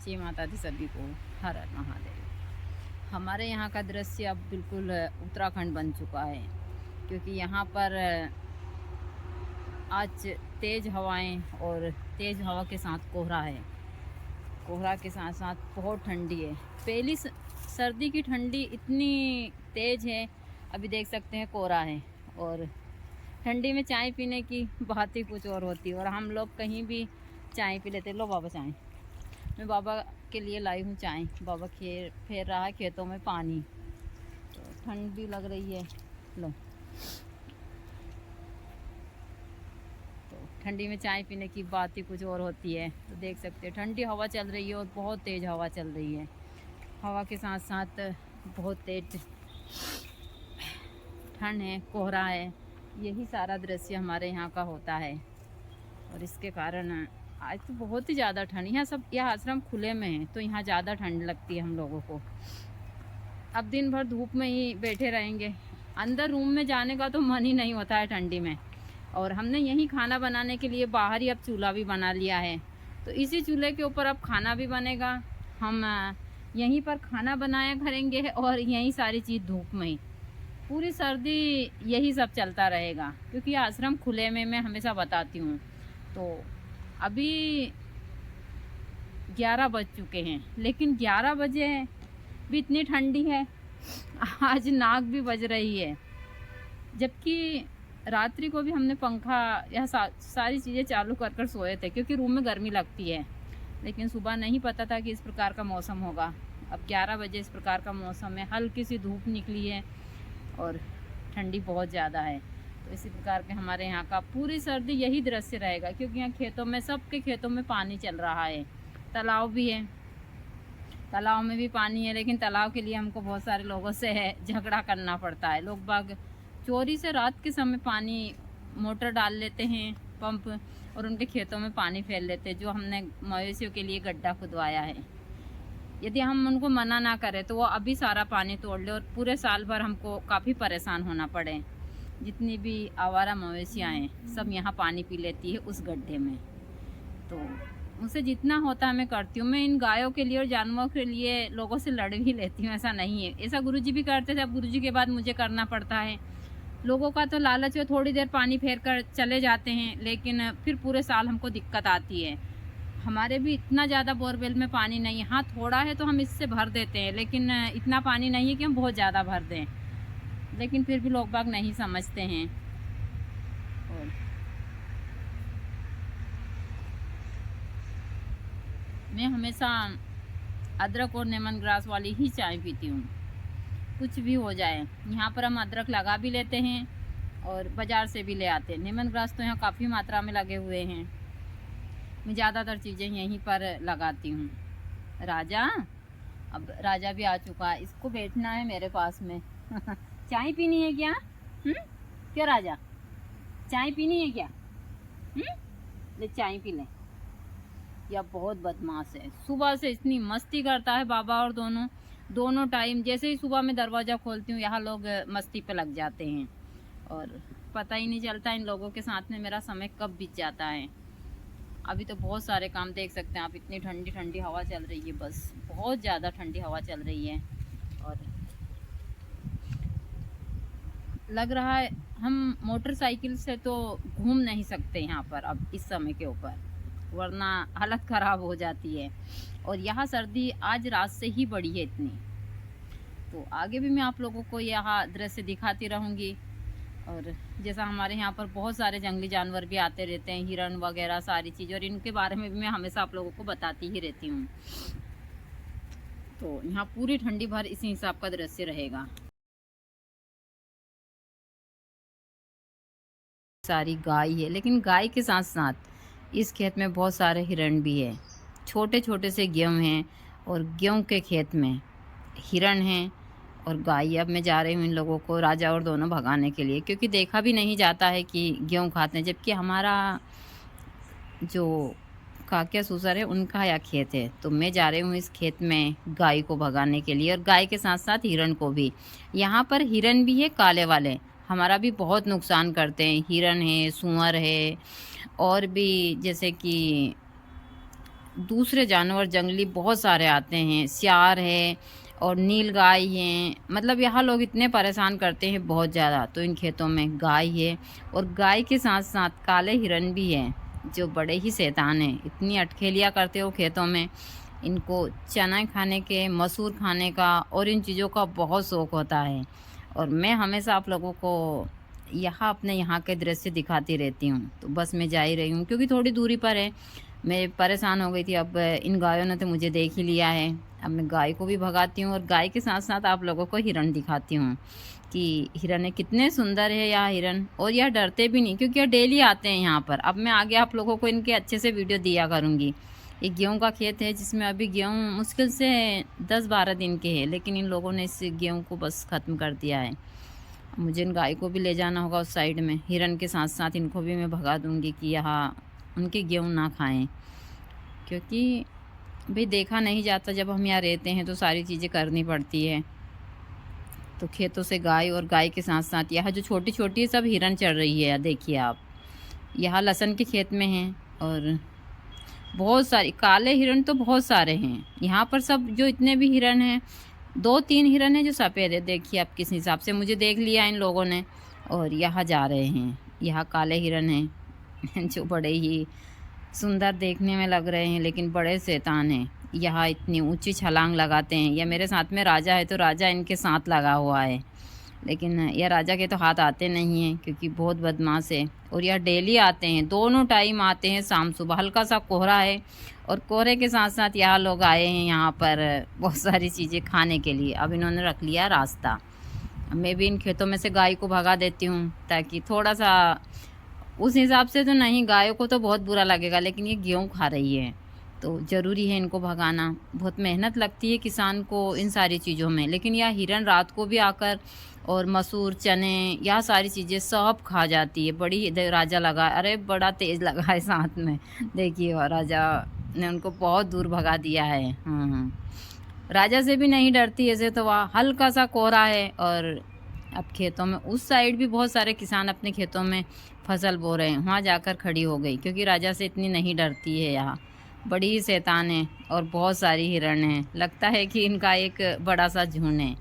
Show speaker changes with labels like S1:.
S1: जय माता दी सभी को, हर हर महादेव। हमारे यहाँ का दृश्य अब बिल्कुल उत्तराखंड बन चुका है, क्योंकि यहाँ पर आज तेज़ हवाएं और तेज़ हवा के साथ कोहरा है। कोहरा के साथ साथ बहुत ठंडी है। पहली सर्दी की ठंडी इतनी तेज़ है, अभी देख सकते हैं कोहरा है। और ठंडी में चाय पीने की बात ही कुछ और होती है, और हम लोग कहीं भी चाय पी लेते। लो बाबा चाय, मैं बाबा के लिए लाई हूँ चाय। बाबा फेर रहा है खेतों में पानी, तो ठंड भी लग रही है। लो, तो ठंडी में चाय पीने की बात ही कुछ और होती है। तो देख सकते हैं ठंडी हवा चल रही है और बहुत तेज़ हवा चल रही है। हवा के साथ साथ बहुत तेज ठंड है, कोहरा है। यही सारा दृश्य हमारे यहाँ का होता है, और इसके कारण आज तो बहुत ही ज़्यादा ठंड। यहाँ सब, यह आश्रम खुले में है तो यहाँ ज़्यादा ठंड लगती है हम लोगों को। अब दिन भर धूप में ही बैठे रहेंगे, अंदर रूम में जाने का तो मन ही नहीं होता है ठंडी में। और हमने यहीं खाना बनाने के लिए बाहर ही अब चूल्हा भी बना लिया है, तो इसी चूल्हे के ऊपर अब खाना भी बनेगा। हम यहीं पर खाना बनाया करेंगे और यहीं सारी चीज़ धूप में ही। पूरी सर्दी यही सब चलता रहेगा, क्योंकि आश्रम खुले में मैं हमेशा बताती हूँ। तो अभी 11 बज चुके हैं, लेकिन 11 बजे भी इतनी ठंडी है। आज नाक भी बज रही है, जबकि रात्रि को भी हमने पंखा या सारी चीज़ें चालू कर कर सोए थे, क्योंकि रूम में गर्मी लगती है। लेकिन सुबह नहीं पता था कि इस प्रकार का मौसम होगा। अब 11 बजे इस प्रकार का मौसम है, हल्की सी धूप निकली है और ठंडी बहुत ज़्यादा है। तो इसी प्रकार के हमारे यहाँ का पूरी सर्दी यही दृश्य रहेगा, क्योंकि यहाँ खेतों में, सबके खेतों में पानी चल रहा है। तालाब भी है, तालाब में भी पानी है, लेकिन तालाब के लिए हमको बहुत सारे लोगों से झगड़ा करना पड़ता है। लोग बाग चोरी से रात के समय पानी मोटर डाल लेते हैं, पंप, और उनके खेतों में पानी फैल लेते हैं, जो हमने मवेशियों के लिए गड्ढा खुदवाया है। यदि हम उनको मना ना करें तो वो अभी सारा पानी तोड़ ले, और पूरे साल भर हमको काफ़ी परेशान होना पड़े। जितनी भी आवारा मवेशियाँ हैं सब यहाँ पानी पी लेती है उस गड्ढे में। तो मुझसे जितना होता है मैं करती हूँ। मैं इन गायों के लिए और जानवरों के लिए लोगों से लड़ भी लेती हूँ, ऐसा नहीं है। ऐसा गुरुजी भी करते थे, अब गुरुजी के बाद मुझे करना पड़ता है। लोगों का तो लालच है, थोड़ी देर पानी फेर कर चले जाते हैं, लेकिन फिर पूरे साल हमको दिक्कत आती है। हमारे भी इतना ज़्यादा बोरवेल में पानी नहीं है। हाँ, थोड़ा है तो हम इससे भर देते हैं, लेकिन इतना पानी नहीं है कि हम बहुत ज़्यादा भर दें। लेकिन फिर भी लोग बाग नहीं समझते हैं। और मैं हमेशा अदरक और लेमन ग्रास वाली ही चाय पीती हूँ, कुछ भी हो जाए। यहाँ पर हम अदरक लगा भी लेते हैं और बाज़ार से भी ले आते हैं। लेमन ग्रास तो यहाँ काफ़ी मात्रा में लगे हुए हैं। मैं ज़्यादातर चीज़ें यहीं पर लगाती हूँ। राजा, अब राजा भी आ चुका है, इसको बैठना है मेरे पास में। चाय पीनी है क्या? क्यों राजा, चाय पीनी है क्या? ले चाय पी ले। या बहुत बदमाश है, सुबह से इतनी मस्ती करता है बाबा, और दोनों टाइम जैसे ही सुबह में दरवाज़ा खोलती हूँ यहाँ लोग मस्ती पे लग जाते हैं, और पता ही नहीं चलता इन लोगों के साथ में मेरा समय कब बीत जाता है। अभी तो बहुत सारे काम देख सकते हैं आप, इतनी ठंडी ठंडी हवा चल रही है, बस बहुत ज़्यादा ठंडी हवा चल रही है। और लग रहा है हम मोटरसाइकिल से तो घूम नहीं सकते यहाँ पर अब इस समय के ऊपर, वरना हालत ख़राब हो जाती है। और यहाँ सर्दी आज रात से ही बढ़ी है इतनी। तो आगे भी मैं आप लोगों को यहाँ दृश्य दिखाती रहूँगी। और जैसा हमारे यहाँ पर बहुत सारे जंगली जानवर भी आते रहते हैं, हिरण वगैरह सारी चीज़, और इनके बारे में भी मैं हमेशा आप लोगों को बताती ही रहती हूँ। तो यहाँ पूरी ठंडी भर इसी हिसाब का दृश्य रहेगा। सारी गाय है, लेकिन गाय के साथ साथ इस खेत में बहुत सारे हिरण भी है। छोटे छोटे से गेहूँ हैं, और गेहूँ के खेत में हिरण हैं और गाय। अब मैं जा रही हूँ इन लोगों को, राजा और दोनों, भगाने के लिए, क्योंकि देखा भी नहीं जाता है कि गेहूँ खाते हैं, जबकि हमारा जो काकिया ससुर है उनका या खेत है। तो मैं जा रही हूँ इस खेत में गाय को भगाने के लिए, और गाय के साथ साथ हिरण को भी। यहाँ पर हिरण भी है, काले वाले, हमारा भी बहुत नुकसान करते हैं। हिरण है, सूअर है, और भी जैसे कि दूसरे जानवर जंगली बहुत सारे आते हैं, सियार है और नील गाय हैं। मतलब यहाँ लोग इतने परेशान करते हैं बहुत ज़्यादा। तो इन खेतों में गाय है और गाय के साथ साथ काले हिरन भी हैं जो बड़े ही शैतान हैं। इतनी अटखेलियाँ करते हो खेतों में। इनको चना खाने के, मसूर खाने का और इन चीज़ों का बहुत शौक़ होता है। और मैं हमेशा आप लोगों को यहाँ अपने यहाँ के दृश्य दिखाती रहती हूँ। तो बस मैं जा ही रही हूँ क्योंकि थोड़ी दूरी पर है। मैं परेशान हो गई थी, अब इन गायों ने तो मुझे देख ही लिया है। अब मैं गाय को भी भगाती हूँ और गाय के साथ साथ आप लोगों को हिरन दिखाती हूँ कि हिरन कितने सुंदर है यह हिरन। और यह डरते भी नहीं क्योंकि यह डेली आते हैं यहाँ पर। अब मैं आगे आप लोगों को इनके अच्छे से वीडियो दिया करूँगी। एक गेहूं का खेत है जिसमें अभी गेहूं मुश्किल से 10-12 दिन के हैं, लेकिन इन लोगों ने इस गेहूं को बस ख़त्म कर दिया है। मुझे इन गाय को भी ले जाना होगा उस साइड में। हिरन के साथ साथ इनको भी मैं भगा दूंगी कि यहाँ उनके गेहूं ना खाएं, क्योंकि भाई देखा नहीं जाता। जब हम यहाँ रहते हैं तो सारी चीज़ें करनी पड़ती है। तो खेतों से गाय और गाय के साथ साथ यहाँ जो छोटी छोटी सब हिरन चढ़ रही है, देखिए आप। यहाँ लहसुन के खेत में हैं और बहुत सारी काले हिरन तो बहुत सारे हैं यहाँ पर। सब जो इतने भी हिरन हैं, 2-3 हिरन हैं जो सफ़ेद है। देखिए आप किस हिसाब से मुझे देख लिया इन लोगों ने और यहाँ जा रहे हैं। यहाँ काले हिरन हैं जो बड़े ही सुंदर देखने में लग रहे हैं, लेकिन बड़े शैतान हैं। यहाँ इतनी ऊंची छलांग लगाते हैं। यह मेरे साथ में राजा है तो राजा इनके साथ लगा हुआ है, लेकिन यह राजा के तो हाथ आते नहीं हैं क्योंकि बहुत बदमाश है। और यह डेली आते हैं, दोनों टाइम आते हैं, शाम सुबह। हल्का सा कोहरा है और कोहरे के साथ साथ यहाँ लोग आए हैं यहाँ पर बहुत सारी चीज़ें खाने के लिए। अब इन्होंने रख लिया रास्ता। मैं भी इन खेतों में से गाय को भगा देती हूँ ताकि थोड़ा सा उस हिसाब से तो नहीं, गायों को तो बहुत बुरा लगेगा, लेकिन ये गेहूँ खा रही है तो ज़रूरी है इनको भगाना। बहुत मेहनत लगती है किसान को इन सारी चीज़ों में, लेकिन यह हिरन रात को भी आकर और मसूर, चने, यह सारी चीज़ें सब खा जाती है। बड़ी राजा लगा, अरे बड़ा तेज़ लगा है साथ में। देखिए राजा ने उनको बहुत दूर भगा दिया है। राजा से भी नहीं डरती ऐसे तो। वह हल्का सा कोहरा है और अब खेतों में उस साइड भी बहुत सारे किसान अपने खेतों में फसल बो रहे हैं। वहाँ जाकर खड़ी हो गई क्योंकि राजा से इतनी नहीं डरती है। यहाँ बड़ी ही शैतान है और बहुत सारी हिरण हैं। लगता है कि इनका एक बड़ा सा झुंड है।